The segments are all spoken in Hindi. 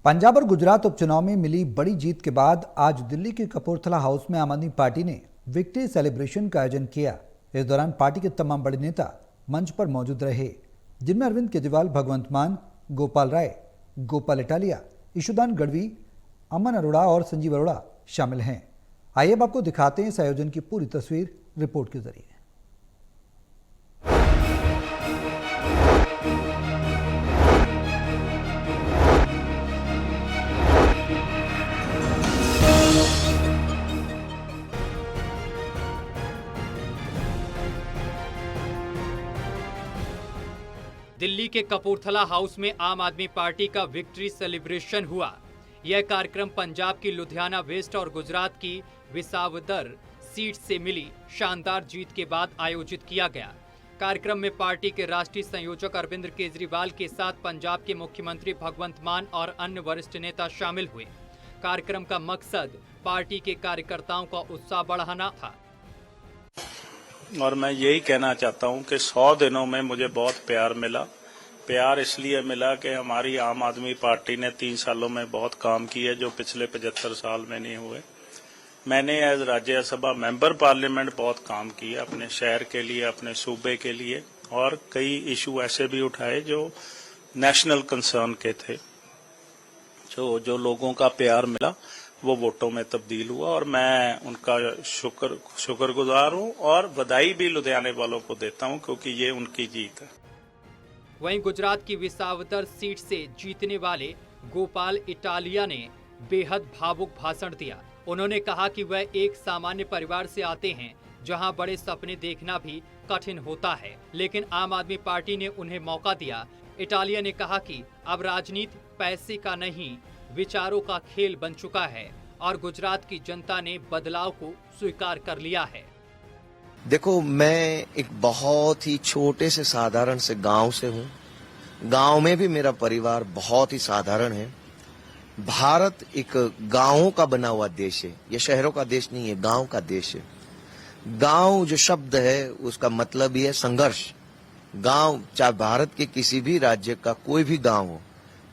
पंजाब और गुजरात उपचुनाव में मिली बड़ी जीत के बाद आज दिल्ली के कपूरथला हाउस में आम आदमी पार्टी ने विक्ट्री सेलिब्रेशन का आयोजन किया। इस दौरान पार्टी के तमाम बड़े नेता मंच पर मौजूद रहे, जिनमें अरविंद केजरीवाल, भगवंत मान, गोपाल राय, गोपाल इटालिया, ईशुदान गढ़वी, अमन अरोड़ा और संजीव अरोड़ा शामिल हैं। आइए अब आपको दिखाते हैं इस आयोजन की पूरी तस्वीर रिपोर्ट के जरिए। दिल्ली के कपूरथला हाउस में आम आदमी पार्टी का विक्ट्री सेलिब्रेशन हुआ। यह कार्यक्रम पंजाब की लुधियाना वेस्ट और गुजरात की विसावदर सीट से मिली शानदार जीत के बाद आयोजित किया गया। कार्यक्रम में पार्टी के राष्ट्रीय संयोजक अरविंद केजरीवाल के साथ पंजाब के मुख्यमंत्री भगवंत मान और अन्य वरिष्ठ नेता शामिल हुए। कार्यक्रम का मकसद पार्टी के कार्यकर्ताओं का उत्साह बढ़ाना था। और मैं यही कहना चाहता हूं कि 100 दिनों में मुझे बहुत प्यार मिला। प्यार इसलिए मिला कि हमारी आम आदमी पार्टी ने 3 सालों में बहुत काम किया जो पिछले 75 साल में नहीं हुए। मैंने एज राज्यसभा मेंबर पार्लियामेंट बहुत काम किया अपने शहर के लिए, अपने सूबे के लिए, और कई इशू ऐसे भी उठाए जो नेशनल कंसर्न के थे। जो लोगों का प्यार मिला वो वोटों में तब्दील हुआ और मैं उनका शुक्रगुजार हूं और बधाई भी लुधियाने वालों को देता हूं क्योंकि ये उनकी जीत है। वहीं गुजरात की विसावदर सीट से जीतने वाले गोपाल इटालिया ने बेहद भावुक भाषण दिया। उन्होंने कहा कि वह एक सामान्य परिवार से आते हैं जहां बड़े सपने देखना भी कठिन होता है, लेकिन आम आदमी पार्टी ने उन्हें मौका दिया। इटालिया ने कहा कि अब राजनीति पैसे का नहीं, विचारों का खेल बन चुका है और गुजरात की जनता ने बदलाव को स्वीकार कर लिया है। देखो, मैं एक बहुत ही छोटे से साधारण से गांव से हूं। गांव में भी मेरा परिवार बहुत ही साधारण है। भारत एक गांवों का बना हुआ देश है, ये शहरों का देश नहीं है, गांव का देश है। गांव जो शब्द है उसका मतलब ही है संघर्ष। गांव, चाहे भारत के किसी भी राज्य का कोई भी गांव हो,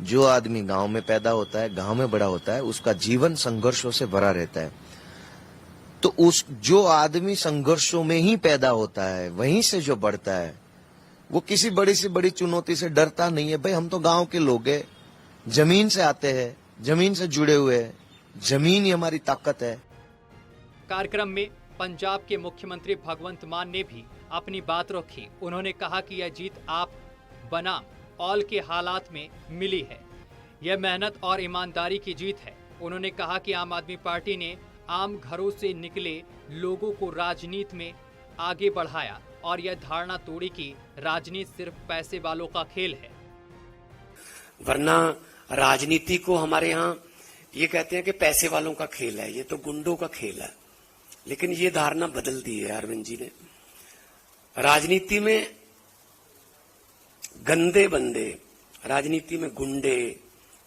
जो आदमी गांव में पैदा होता है, गांव में बड़ा होता है, उसका जीवन संघर्षों से भरा रहता है। तो उस जो आदमी संघर्षों में ही पैदा होता है, वहीं से जो बढ़ता है, वो किसी बड़ी से बड़ी चुनौती से डरता नहीं है। भाई, हम तो गांव के लोग हैं, जमीन से आते हैं, जमीन से जुड़े हुए हैं, जमीन ही हमारी ताकत है। कार्यक्रम में पंजाब के मुख्यमंत्री भगवंत मान ने भी अपनी बात रखी। उन्होंने कहा कि यह जीत आप बनाम ऑल के हालात में मिली है। यह मेहनत और ईमानदारी की जीत है। उन्होंने कहा कि आम आदमी पार्टी ने आम घरों से निकले लोगों को राजनीति में आगे बढ़ाया और यह धारणा तोड़ी कि राजनीति सिर्फ पैसे वालों का खेल है। वरना राजनीति को हमारे यहाँ ये कहते हैं कि पैसे वालों का खेल है, ये तो गुंडों का खेल है। लेकिन ये धारणा बदल दी है अरविंद जी ने। राजनीति में गंदे बंदे, राजनीति में गुंडे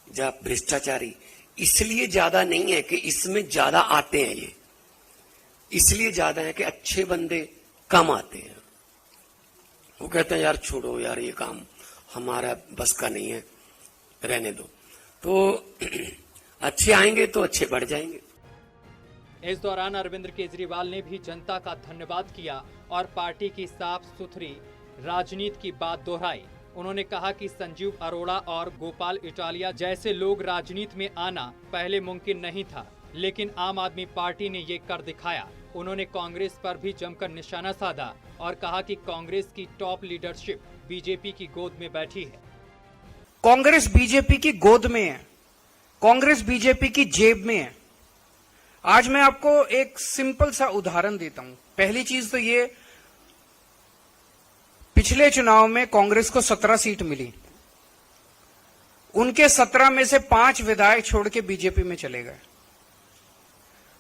या भ्रष्टाचारी इसलिए ज्यादा नहीं है कि इसमें ज्यादा आते हैं, ये इसलिए ज्यादा है कि अच्छे बंदे कम आते हैं। वो कहते हैं यार छोड़ो यार, ये काम हमारा बस का नहीं है, रहने दो। तो अच्छे आएंगे तो अच्छे बढ़ जाएंगे। इस दौरान अरविंद केजरीवाल ने भी जनता का धन्यवाद किया और पार्टी की साफ सुथरी राजनीति की बात दोहराई। उन्होंने कहा कि संजीव अरोड़ा और गोपाल इटालिया जैसे लोग राजनीति में आना पहले मुमकिन नहीं था, लेकिन आम आदमी पार्टी ने ये कर दिखाया। उन्होंने कांग्रेस पर भी जमकर निशाना साधा और कहा कि कांग्रेस की टॉप लीडरशिप बीजेपी की गोद में बैठी है। कांग्रेस बीजेपी की गोद में है, कांग्रेस बीजेपी की जेब में है। आज मैं आपको एक सिंपल सा उदाहरण देता हूं। पहली चीज तो ये, पिछले चुनाव में कांग्रेस को 17 सीट मिली। उनके 17 में से 5 विधायक छोड़ के बीजेपी में चले गए।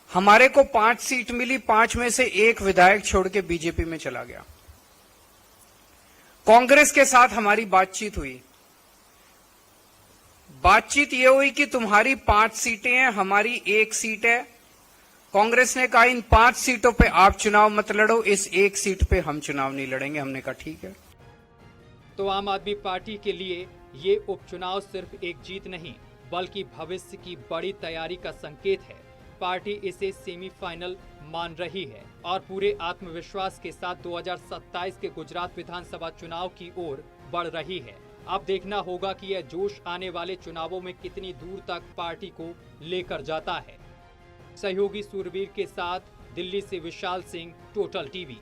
हमारे को 5 सीट मिली, 5 में से 1 विधायक छोड़ के बीजेपी में चला गया। कांग्रेस के साथ हमारी बातचीत हुई। बातचीत ये हुई कि तुम्हारी 5 सीटें हैं, हमारी 1 सीट है। कांग्रेस ने कहा इन 5 सीटों पे आप चुनाव मत लड़ो, इस 1 सीट पे हम चुनाव नहीं लड़ेंगे। हमने कहा ठीक है। तो आम आदमी पार्टी के लिए ये उपचुनाव सिर्फ एक जीत नहीं बल्कि भविष्य की बड़ी तैयारी का संकेत है। पार्टी इसे सेमीफाइनल मान रही है और पूरे आत्मविश्वास के साथ 2027 के गुजरात विधानसभा चुनाव की ओर बढ़ रही है। अब देखना होगा कि यह जोश आने वाले चुनावों में कितनी दूर तक पार्टी को लेकर जाता है। सहयोगी सूरवीर के साथ दिल्ली से विशाल सिंह, टोटल टीवी।